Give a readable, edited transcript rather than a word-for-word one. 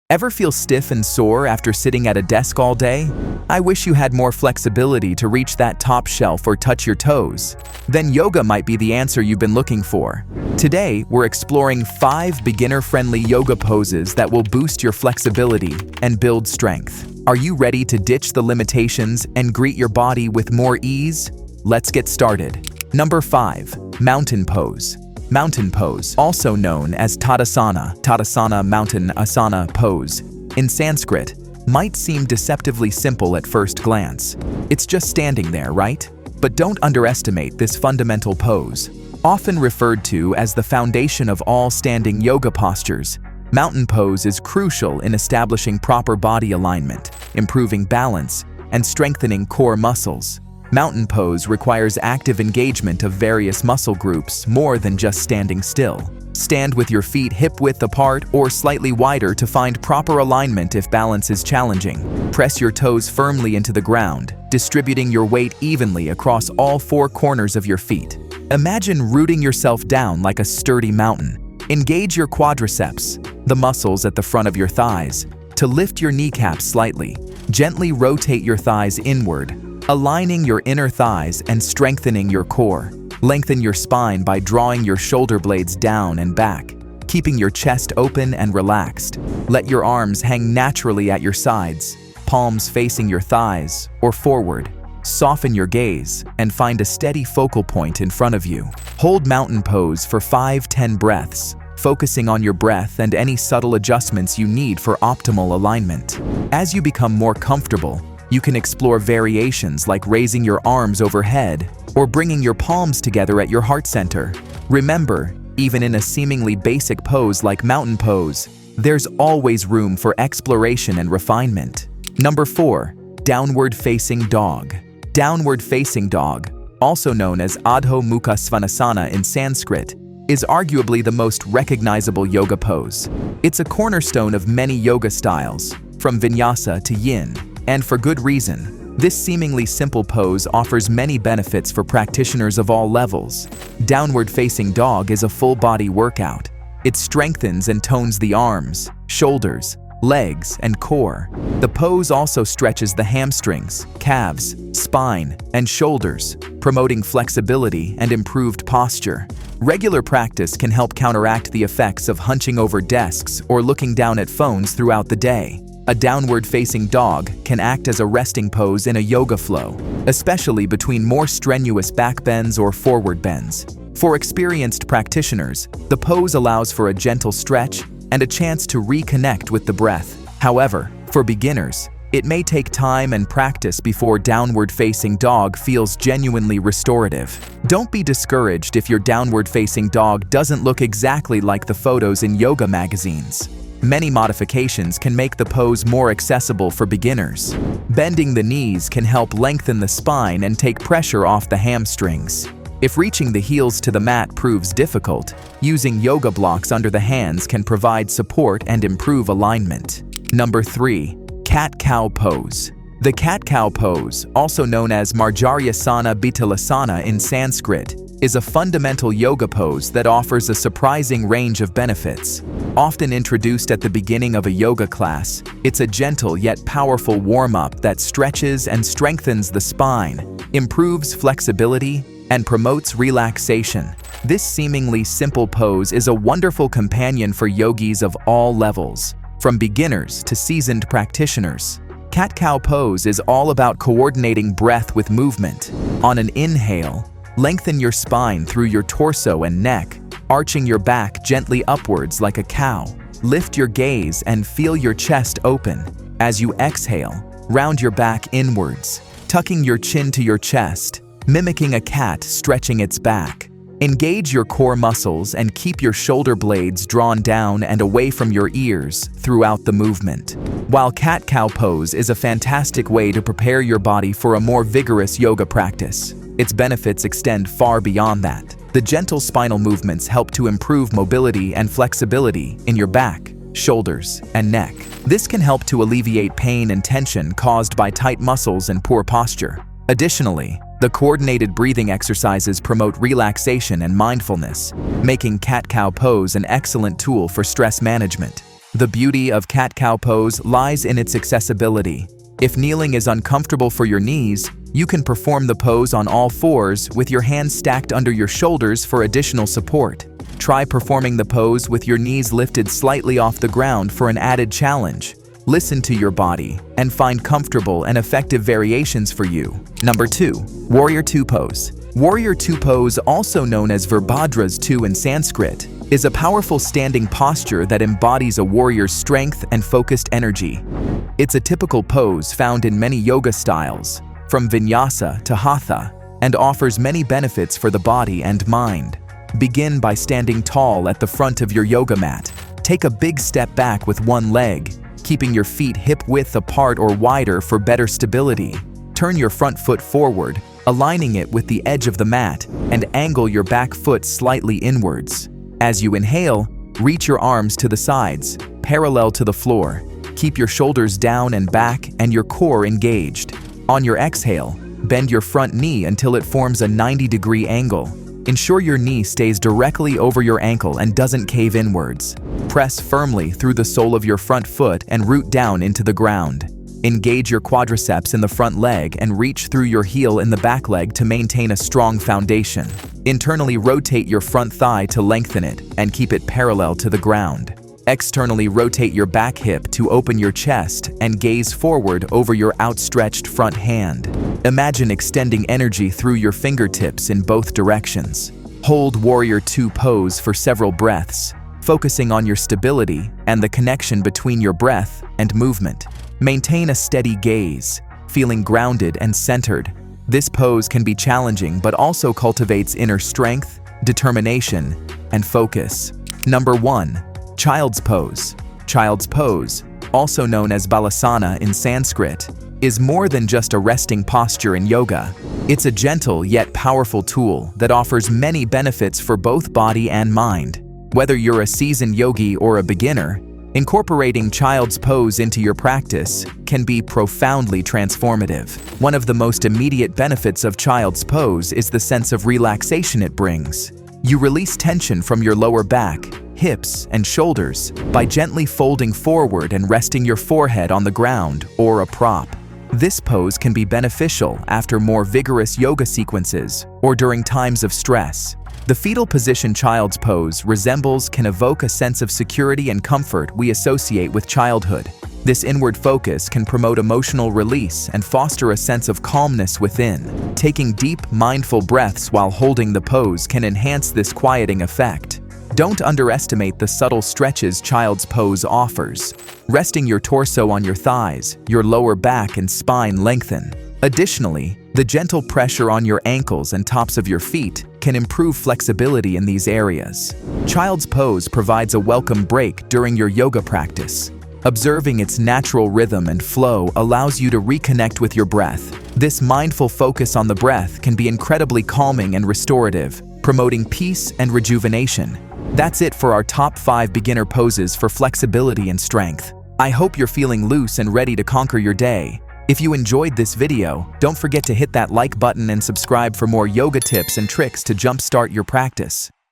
Ever feel stiff and sore after sitting at a desk all day? I wish you had more flexibility to reach that top shelf or touch your toes. Then yoga might be the answer you've been looking for. Today, we're exploring 5 beginner-friendly yoga poses that will boost your flexibility and build strength. Are you ready to ditch the limitations and greet your body with more ease? Let's get started. Number 5. Mountain Pose. Mountain pose, also known as Tadasana mountain asana pose, in Sanskrit, might seem deceptively simple at first glance. It's just standing there, right? But don't underestimate this fundamental pose. Often referred to as the foundation of all standing yoga postures, mountain pose is crucial in establishing proper body alignment, improving balance, and strengthening core muscles. Mountain pose requires active engagement of various muscle groups more than just standing still. Stand with your feet hip-width apart or slightly wider to find proper alignment if balance is challenging. Press your toes firmly into the ground, distributing your weight evenly across all 4 corners of your feet. Imagine rooting yourself down like a sturdy mountain. Engage your quadriceps, the muscles at the front of your thighs, to lift your kneecaps slightly. Gently rotate your thighs inward, aligning your inner thighs and strengthening your core. Lengthen your spine by drawing your shoulder blades down and back, keeping your chest open and relaxed. Let your arms hang naturally at your sides, palms facing your thighs or forward. Soften your gaze and find a steady focal point in front of you. Hold mountain pose for 5-10 breaths, focusing on your breath and any subtle adjustments you need for optimal alignment. As you become more comfortable, you can explore variations like raising your arms overhead or bringing your palms together at your heart center. Remember, even in a seemingly basic pose like mountain pose, there's always room for exploration and refinement. Number 4. Downward Facing Dog. Downward Facing Dog, also known as Adho Mukha Svanasana in Sanskrit, is arguably the most recognizable yoga pose. It's a cornerstone of many yoga styles, from vinyasa to yin. And for good reason. This seemingly simple pose offers many benefits for practitioners of all levels. Downward Facing Dog is a full-body workout. It strengthens and tones the arms, shoulders, legs, and core. The pose also stretches the hamstrings, calves, spine, and shoulders, promoting flexibility and improved posture. Regular practice can help counteract the effects of hunching over desks or looking down at phones throughout the day. A downward-facing dog can act as a resting pose in a yoga flow, especially between more strenuous back bends or forward bends. For experienced practitioners, the pose allows for a gentle stretch and a chance to reconnect with the breath. However, for beginners, it may take time and practice before downward-facing dog feels genuinely restorative. Don't be discouraged if your downward-facing dog doesn't look exactly like the photos in yoga magazines. Many modifications can make the pose more accessible for beginners. Bending the knees can help lengthen the spine and take pressure off the hamstrings. If reaching the heels to the mat proves difficult, using yoga blocks under the hands can provide support and improve alignment. Number 3. Cat-Cow Pose. The cat-cow pose, also known as Marjaryasana Bitalasana in Sanskrit, is a fundamental yoga pose that offers a surprising range of benefits. Often introduced at the beginning of a yoga class, it's a gentle yet powerful warm-up that stretches and strengthens the spine, improves flexibility, and promotes relaxation. This seemingly simple pose is a wonderful companion for yogis of all levels, from beginners to seasoned practitioners. Cat-cow pose is all about coordinating breath with movement. On an inhale, lengthen your spine through your torso and neck, arching your back gently upwards like a cow. Lift your gaze and feel your chest open. As you exhale, round your back inwards, tucking your chin to your chest, mimicking a cat stretching its back. Engage your core muscles and keep your shoulder blades drawn down and away from your ears throughout the movement. While cat-cow pose is a fantastic way to prepare your body for a more vigorous yoga practice, its benefits extend far beyond that. The gentle spinal movements help to improve mobility and flexibility in your back, shoulders, and neck. This can help to alleviate pain and tension caused by tight muscles and poor posture. Additionally, the coordinated breathing exercises promote relaxation and mindfulness, making cat-cow pose an excellent tool for stress management. The beauty of cat-cow pose lies in its accessibility. If kneeling is uncomfortable for your knees, you can perform the pose on all fours with your hands stacked under your shoulders for additional support. Try performing the pose with your knees lifted slightly off the ground for an added challenge. Listen to your body and find comfortable and effective variations for you. Number 2. Warrior 2 pose. Warrior 2 pose, also known as Virbhadra's 2 in Sanskrit, is a powerful standing posture that embodies a warrior's strength and focused energy. It's a typical pose found in many yoga styles, from vinyasa to hatha, and offers many benefits for the body and mind. Begin by standing tall at the front of your yoga mat. Take a big step back with one leg, keeping your feet hip-width apart or wider for better stability. Turn your front foot forward, aligning it with the edge of the mat, and angle your back foot slightly inwards. As you inhale, reach your arms to the sides, parallel to the floor. Keep your shoulders down and back and your core engaged. On your exhale, bend your front knee until it forms a 90-degree angle. Ensure your knee stays directly over your ankle and doesn't cave inwards. Press firmly through the sole of your front foot and root down into the ground. Engage your quadriceps in the front leg and reach through your heel in the back leg to maintain a strong foundation. Internally rotate your front thigh to lengthen it and keep it parallel to the ground. Externally rotate your back hip to open your chest and gaze forward over your outstretched front hand. Imagine extending energy through your fingertips in both directions. Hold Warrior 2 pose for several breaths, focusing on your stability and the connection between your breath and movement. Maintain a steady gaze, feeling grounded and centered. This pose can be challenging but also cultivates inner strength, determination, and focus. Number 1. Child's pose. Child's pose, also known as balasana in Sanskrit, is more than just a resting posture in yoga. It's a gentle yet powerful tool that offers many benefits for both body and mind. Whether you're a seasoned yogi or a beginner, incorporating child's pose into your practice can be profoundly transformative. One of the most immediate benefits of child's pose is the sense of relaxation it brings. You release tension from your lower back, hips, and shoulders by gently folding forward and resting your forehead on the ground or a prop. This pose can be beneficial after more vigorous yoga sequences or during times of stress. The fetal position child's pose can evoke a sense of security and comfort we associate with childhood. This inward focus can promote emotional release and foster a sense of calmness within. Taking deep, mindful breaths while holding the pose can enhance this quieting effect. Don't underestimate the subtle stretches child's pose offers. Resting your torso on your thighs, your lower back and spine lengthen. Additionally, the gentle pressure on your ankles and tops of your feet can improve flexibility in these areas. Child's pose provides a welcome break during your yoga practice. Observing its natural rhythm and flow allows you to reconnect with your breath. This mindful focus on the breath can be incredibly calming and restorative, promoting peace and rejuvenation. That's it for our top 5 beginner poses for flexibility and strength. I hope you're feeling loose and ready to conquer your day. If you enjoyed this video, don't forget to hit that like button and subscribe for more yoga tips and tricks to jumpstart your practice.